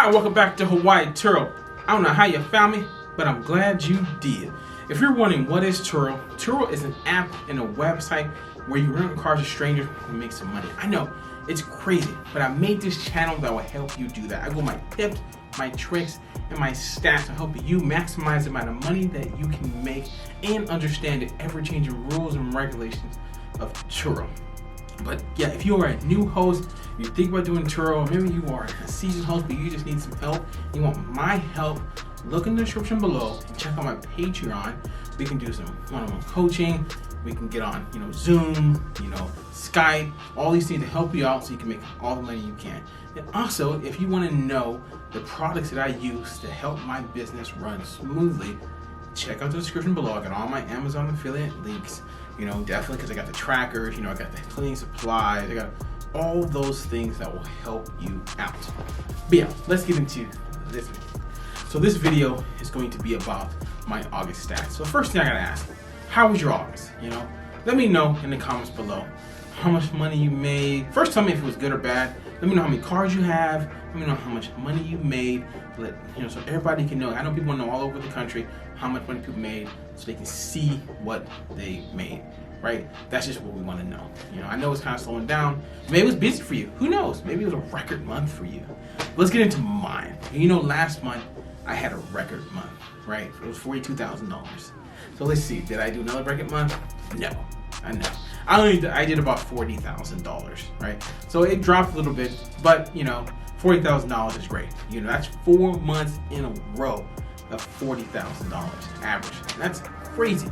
Hi, welcome back to Hawaii Turo. I don't know how you found me, but I'm glad you did. If you're wondering what is Turo, Turo is an app and a website where you rent cars to strangers and make some money. I know, it's crazy, but I made this channel that will help you do that. I go my tips, my tricks, and my stats to help you maximize the amount of money that you can make and understand the ever-changing rules and regulations of Turo. But yeah, if you are a new host, you think about doing Turo, or maybe you are a seasoned host but you just need some help, you want my help, look in the description below and check out my Patreon. We can do some one-on-one coaching, we can get on Zoom, Skype, all these things to help you out so you can make all the money you can. And also, if you want to know the products that I use to help my business run smoothly, check out the description below. I got all my Amazon affiliate links, definitely, because I got the trackers, I got the cleaning supplies, I got all those things that will help you out. But yeah, let's get into this video. So this video is going to be about my August stats. So first thing I gotta ask, how was your August? Let me know in the comments below how much money you made. First, tell me if it was good or bad. Let me know how many cars you have. Let me know how much money you made. So everybody can know. I know people know all over the country how much money people made, so they can see what they made. Right? That's just what we want to know. I know it's kind of slowing down. Maybe it was busy for you. Who knows? Maybe it was a record month for you. Let's get into mine. Last month I had a record month. Right? It was $42,000. So let's see. Did I do another record month? No. I know. I did about $40,000, right? So it dropped a little bit, but $40,000 is great. That's 4 months in a row of $40,000 average. That's crazy.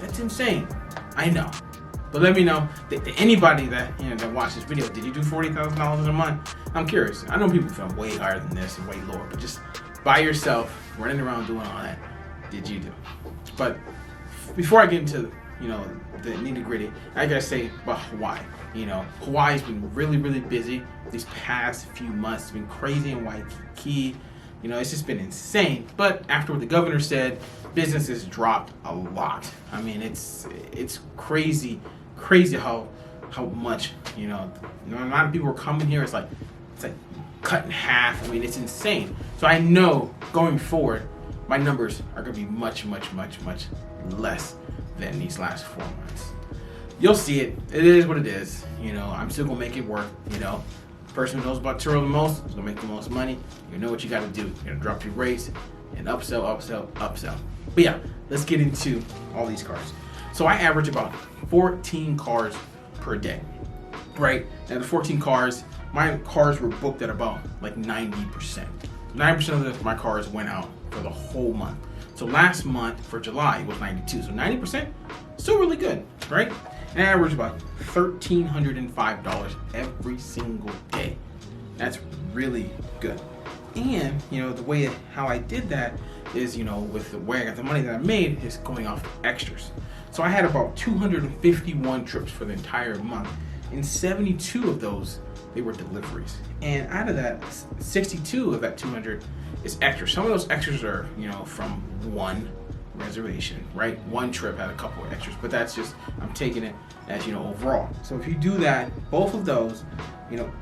That's insane. I know. But let me know that anybody that that watched this video, did you do $40,000 in a month? I'm curious. I know people feel way higher than this and way lower, but just by yourself, running around doing all that, did you do? But before I get into the nitty-gritty, I gotta say about Hawaii. Hawaii's been really, really busy these past few months. It's been crazy in Waikiki. It's just been insane. But after what the governor said, businesses dropped a lot. I mean, it's crazy how much the amount of people are coming here. It's like cut in half. I mean, it's insane. So I know going forward, my numbers are gonna be much, much, much, much less than these last 4 months. You'll see it. It is what it is. I'm still gonna make it work. The person who knows about Turo the most is gonna make the most money. You know what you gotta do. You gotta drop your rates and upsell, upsell, upsell. But yeah, let's get into all these cars. So I average about 14 cars per day. Right? Now the 14 cars, my cars were booked at about 90%. 90% of my cars went out for the whole month. So last month for July it was 92. So 90%, still really good, right? And I average about $1,305 every single day. That's really good. And the way how I did that is with the way I got the money that I made is going off extras. So I had about 251 trips for the entire month, and 72 of those they were deliveries. And out of that, 62 of that 200 is extras. Some of those extras are from one reservation, right? One trip had a couple of extras, but that's just, I'm taking it as overall. So if you do that, both of those,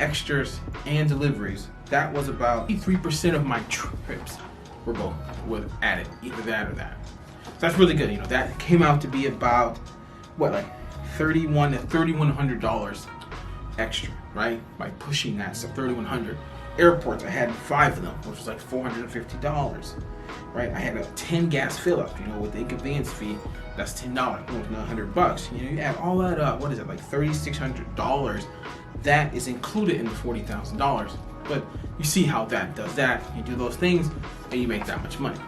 extras and deliveries, that was about 3% of my trips were added, either that or that. So that's really good. That came out to be about $3,100 to $3,100 extra, right? By pushing that, so $3,100. Airports, I had 5 of them, which was $450, right? I had a 10 gas fill up, with the inconvenience fee, that's $10, almost $100. You add all that up, what is it, $3,600? That is included in the $40,000. But you see how that does that. You do those things and you make that much money.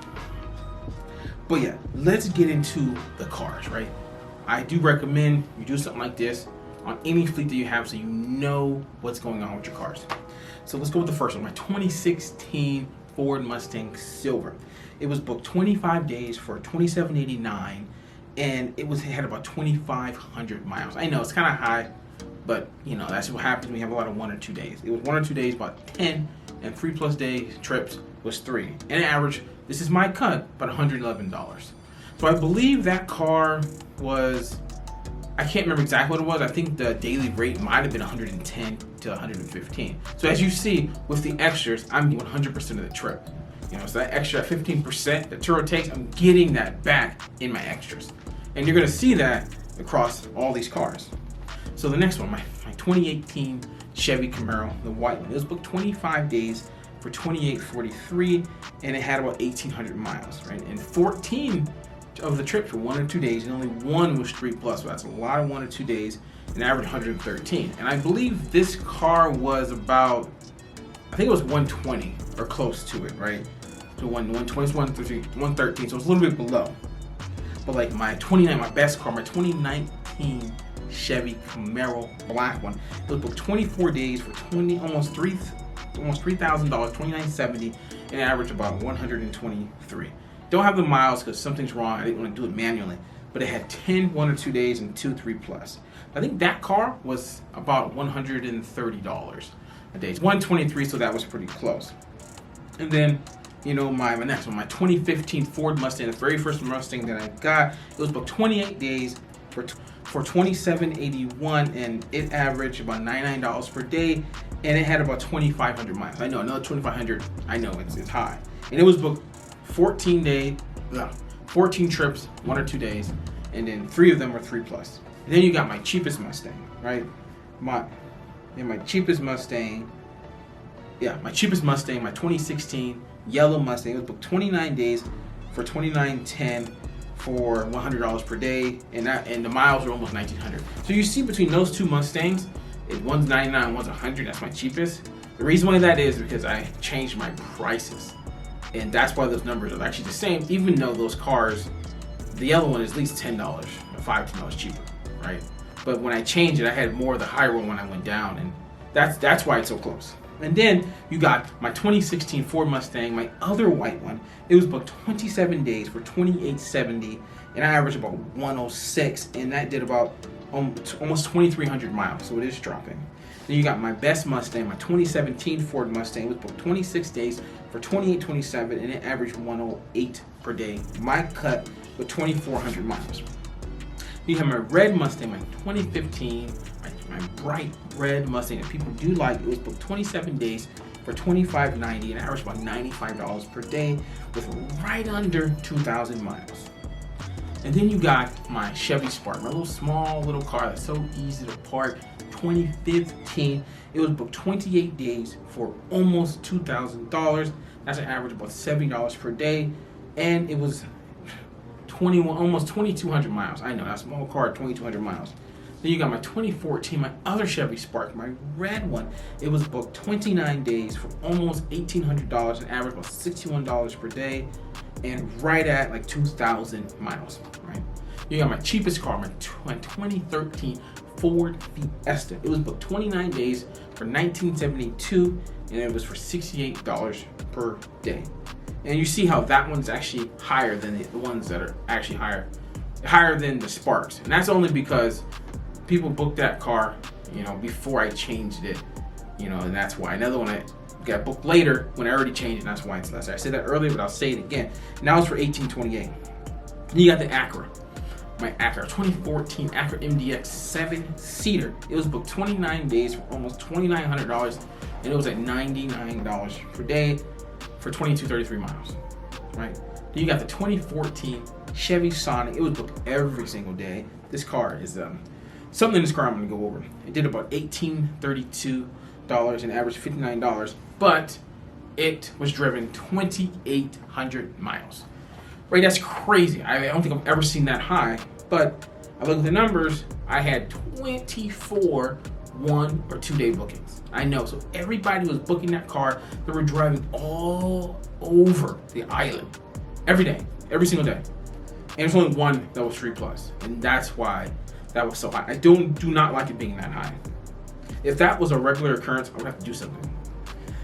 But yeah, let's get into the cars, right? I do recommend you do something like this on any fleet that you have so you know what's going on with your cars. So let's go with the first one, my 2016 Ford Mustang Silver. It was booked 25 days for $2,789, and it had about 2,500 miles. I know it's kind of high, but that's what happens when you have a lot of 1 or 2 days. It was 1 or 2 days, about 10, and 3+ day trips was 3. And average, this is my cut, about $111. So I believe that car was I can't remember exactly what it was. I think the daily rate might have been 110 to 115. So as you see, with the extras, I'm 100% of the trip. You know, so that extra 15% that Turo takes, I'm getting that back in my extras. And you're gonna see that across all these cars. So the next one, my 2018 Chevy Camaro, the white one. It was booked 25 days for $28.43, and it had about 1,800 miles, right? And 14 of the trips were 1 or 2 days, and only one was 3+. So that's a lot of 1 or 2 days, and average 113. And I believe this car was about, I think it was 120 or close to it, right? So 120, 113, so it's a little bit below. But like my best car, my 2019 Chevy Camaro black one, it was booked 24 days for almost $3,000, $2,970, and average about 123. Don't have the miles because something's wrong. I didn't want to do it manually, but it had 10 1 or 2 days and 2 3+. I think that car was about $130 a day. It's 123, so that was pretty close. And then, you know, my next one, my 2015 Ford Mustang, the very first Mustang that I got, it was booked 28 days for $27.81, and it averaged about $99 per day, and it had about 2,500 miles. I know, another 2,500, I know it's high. And it was booked 14 trips, 1 or 2 days, and then 3 of them were 3+. And then you got my cheapest Mustang, right? My cheapest Mustang, my 2016 yellow Mustang. It was booked 29 days for $29.10 for $100 per day, and the miles were almost 1,900. So you see between those two Mustangs, one's 99, one's 100. That's my cheapest. The reason why that is because I changed my prices, and that's why those numbers are actually the same, even though those cars, the yellow one is at least $10, $5 cheaper, right? But when I changed it, I had more of the higher one when I went down, and that's why it's so close. And then you got my 2016 Ford Mustang, my other white one. It was booked 27 days for $28.70, and I averaged about 106, and that did about almost 2,300 miles, so it is dropping. Then you got my best Mustang, my 2017 Ford Mustang. It was booked 26 days for $28.27, and it averaged 108 per day. My cut with 2,400 miles. You have my red Mustang, my 2015, my bright red Mustang that people do like. It was booked 27 days for $25.90, and averaged about $95 per day with right under 2,000 miles. And then you got my Chevy Spark, my small little car that's so easy to park. 2015, it was booked 28 days for almost $2,000. That's an average of about $70 per day, and it was almost 2,200 miles. I know, that small car, 2,200 miles. Then you got my 2014, my other Chevy Spark, my red one. It was booked 29 days for almost $1,800, and average about $61 per day, and right at like 2,000 miles, right? You got my cheapest car, my 2013 Ford Fiesta. It was booked 29 days for $1,972, and it was for $68 per day. And you see how that one's actually higher than the ones that are actually higher than the Sparks. And that's only because people booked that car, you know, before I changed it, you know, and that's why. Another one I got booked later when I already changed it, and that's why it's less. I said that earlier, but I'll say it again. Now it's for $1,828. Then you got the Acura. My Acura 2014 Acura MDX 7-seater. It was booked 29 days for almost $2,900, and it was at $99 per day for 2,233 miles, right? Then you got the 2014 Chevy Sonic. It was booked every single day. This car is something in this car I'm going to go over. It did about $1,832 and averaged $59, but it was driven 2,800 miles. Right, that's crazy. I don't think I've ever seen that high, but I look at the numbers, I had 24 1 or 2 day bookings. I know, so everybody was booking that car. They were driving all over the island every day, every single day. And there's only one that was 3+, and that's why that was so high. I do not like it being that high. If that was a regular occurrence, I would have to do something.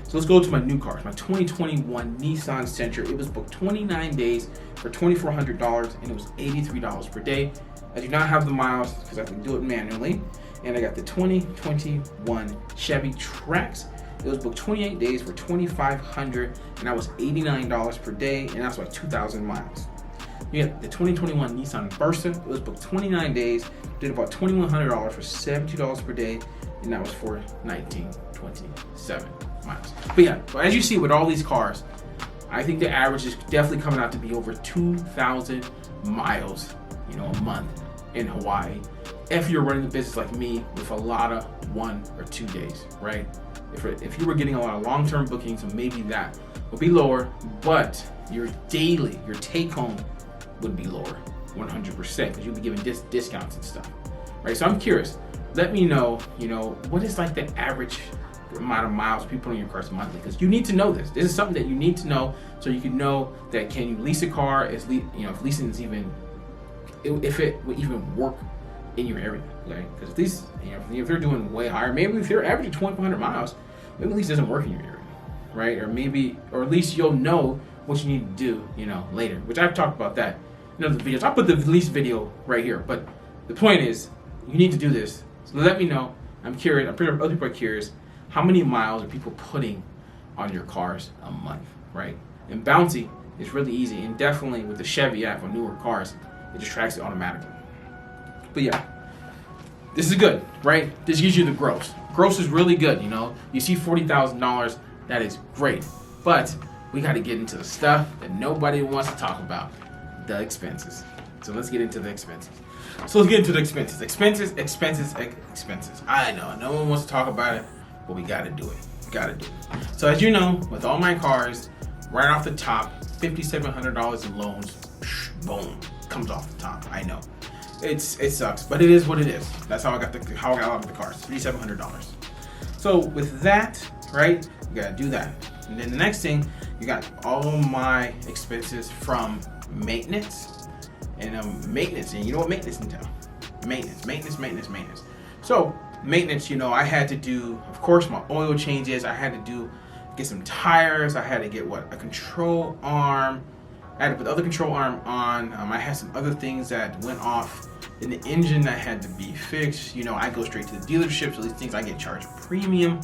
So let's go to my new cars. My 2021 Nissan Sentra. It was booked 29 days for $2,400, and it was $83 per day. I do not have the miles because I can do it manually. And I got the 2021 Chevy Trax. It was booked 28 days for $2,500, and that was $89 per day, and that's like 2,000 miles. You get the 2021 Nissan Versa. It was booked 29 days, did about $2,100 for $72 per day, and that was for 1927 miles. But yeah, so as you see with all these cars, I think the average is definitely coming out to be over 2,000 miles, a month in Hawaii. If you're running the business like me with a lot of 1 or 2 days, right? If you were getting a lot of long-term bookings, maybe that would be lower, but your take home would be lower, 100%, because you'll be giving discounts and stuff, right? So I'm curious. Let me know, what is like the average amount of miles people put on your cars monthly? Because you need to know this. This is something that you need to know, so you can know that can you lease a car? If leasing is if it would even work in your area, okay? Because at least if they're doing way higher, maybe if they're averaging 2,500 miles, maybe at least doesn't work in your area, right? Or at least you'll know what you need to do, later. Which I've talked about that in other videos. I'll put the lease video right here. But the point is, you need to do this. So let me know. I'm curious. I'm pretty sure other people are curious. How many miles are people putting on your cars a month, right? And Bouncie is really easy, and definitely with the Chevy app on newer cars, it just tracks it automatically. But yeah, this is good, right? This gives you the gross. Gross is really good, You see $40,000, that is great. But we got to get into the stuff that nobody wants to talk about, the expenses. So let's get into the expenses. Expenses. I know, no one wants to talk about it, but we got to do it. So as you know, with all my cars, right off the top, $5,700 in loans, boom, comes off the top. I know. It sucks, but it is what it is. That's how I got a lot of the cars, $3,700. So with that, right, you gotta do that. And then the next thing, you got all my expenses from maintenance. And maintenance, and you know what maintenance entails? Maintenance. So maintenance, I had to do, of course, my oil changes. I had to get some tires. I had to get a control arm. I had to put the other control arm on. I had some other things that went off in the engine that had to be fixed. I go straight to the dealership, so these things I get charged premium.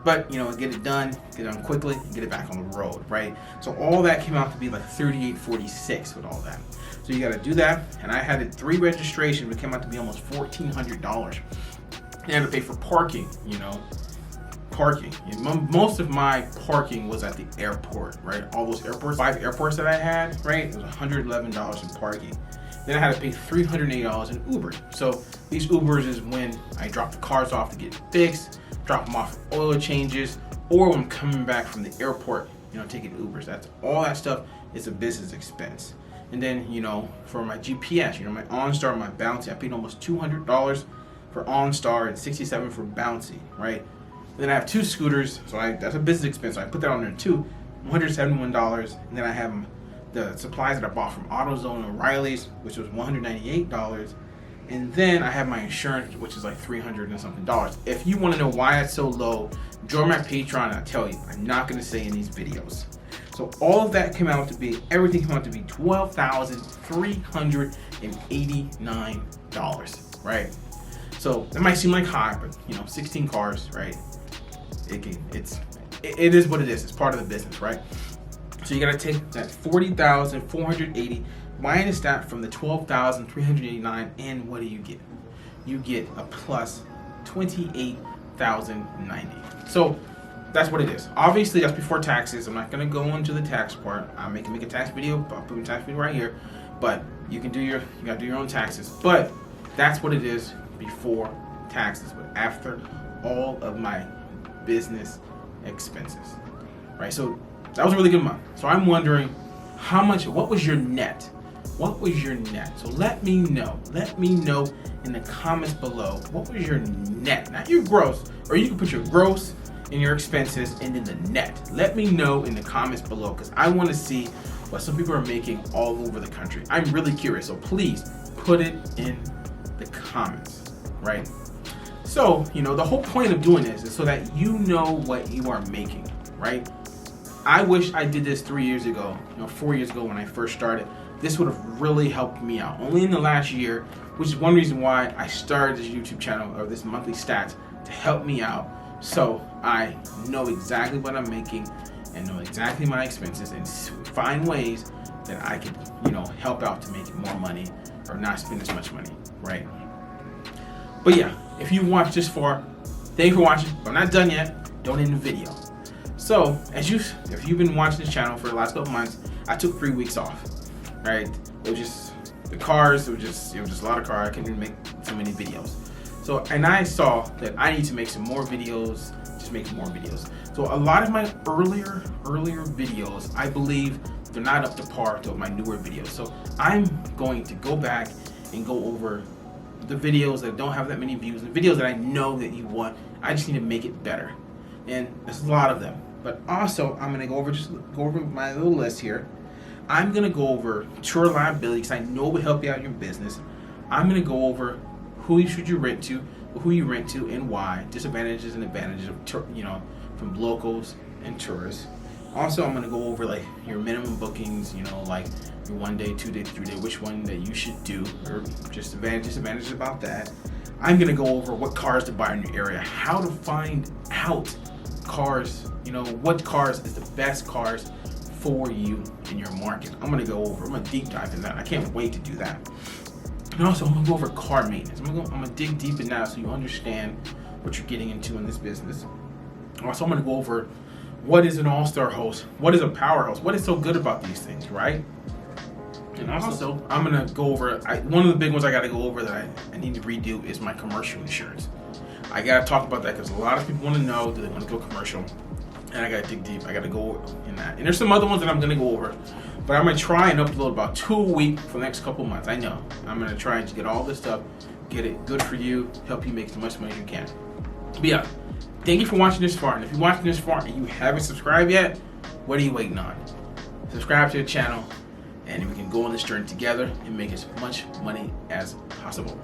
But, get it done quickly, and get it back on the road, right? So all that came out to be like $38.46 with all that. So you got to do that. And I had 3 registrations, which came out to be almost $1,400. I had to pay for parking, Parking. Most of my parking was at the airport, right? All those airports, 5 airports that I had, right? It was $111 in parking. Then I had to pay $380 in Ubers. So these Ubers is when I drop the cars off to get fixed, drop them off for oil changes, or when I'm coming back from the airport, taking Ubers. That's all that stuff is a business expense. And then, for my GPS, my OnStar, my Bouncie, I paid almost $200 for OnStar and $67 for Bouncie, right? And then I have 2 scooters, so that's a business expense. So I put that on there too, $171. And then I have the supplies that I bought from AutoZone and O'Reilly's, which was $198. And then I have my insurance, which is like $300 and something. If you want to know why it's so low, join my Patreon and I'll tell you. I'm not going to say in these videos. So all of that everything came out to be $12,389, right? So that might seem like high, but 16 cars, right? It is what it is. It's part of the business, right? So you got to take that $40,480 minus that from the $12,389, and what do you get? You get a plus $28,090. So that's what it is. Obviously, that's before taxes. I'm not going to go into the tax part. I'm making a tax video. I'll put a tax video right here. But you got to do your own taxes. But that's what it is before taxes, but after all of my business expenses, right? So that was a really good month. So I'm wondering what was your net? So let me know in the comments below, what was your net? Not your gross, or you can put your gross and your expenses and then the net. Let me know in the comments below, because I want to see what some people are making all over the country. I'm really curious, so please put it in the comments, right? So, the whole point of doing this is so that you know what you are making, right? I wish I did this 3 years ago, 4 years ago when I first started. This would have really helped me out. Only in the last year, which is one reason why I started this YouTube channel, or this monthly stats, to help me out, so I know exactly what I'm making and know exactly my expenses and find ways that I could, help out to make more money or not spend as much money, right? But yeah, if you watched this far, thank you for watching. But I'm not done yet. Don't end the video. So, if you've been watching this channel for the last couple months, I took 3 weeks off, right? It was just the cars. It was just a lot of cars. I couldn't make so many videos. So, and I saw that I need to make some more videos. Just make more videos. So, a lot of my earlier videos, I believe they're not up to par to my newer videos. So, I'm going to go back and go over the videos that don't have that many views, the videos that I know that you want. I just need to make it better, and there's a lot of them. But also, I'm gonna go over my little list here. I'm gonna go over Turo liability because I know it will help you out in your business. I'm gonna go over who should you rent to, and why, disadvantages and advantages of from locals and tourists. Also, I'm gonna go over like your minimum bookings, like your 1 day, 2 day, 3 day, which one that you should do, or just disadvantages about that. I'm gonna go over what cars to buy in your area, how to find out cars, what cars is the best cars for you in your market. I'm gonna deep dive in that. I can't wait to do that. And also, I'm gonna go over car maintenance. I'm gonna dig deep in that so you understand what you're getting into in this business. Also, I'm gonna go over what is an all-star host, what is a power host, what is so good about these things, right? And also, I'm gonna go over, one of the big ones I gotta go over that I need to redo is my commercial insurance. I gotta talk about that because a lot of people wanna know, do they wanna go commercial? And I gotta dig deep, I gotta go in that. And there's some other ones that I'm gonna go over, but I'm gonna try and upload about 2 a week for the next couple months. I know, I'm gonna try and get all this stuff, get it good for you, help you make as much money as you can. But yeah, thank you for watching this far. And if you're watching this far and you haven't subscribed yet, what are you waiting on? Subscribe to the channel, and we can go on this journey together and make as much money as possible.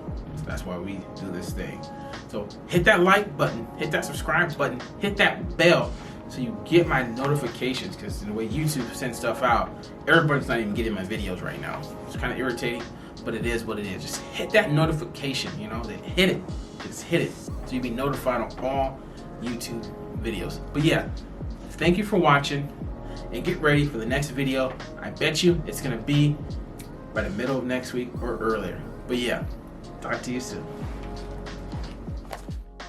That's why we do this thing. So hit that like button, hit that subscribe button, hit that bell so you get my notifications, because in the way YouTube sends stuff out, everybody's not even getting my videos right now. It's kind of irritating, but it is what it is. Just hit that notification, hit it. Just hit it so you'll be notified on all YouTube videos. But yeah, thank you for watching, and get ready for the next video. I bet you it's gonna be by the middle of next week or earlier. But yeah, talk to you soon.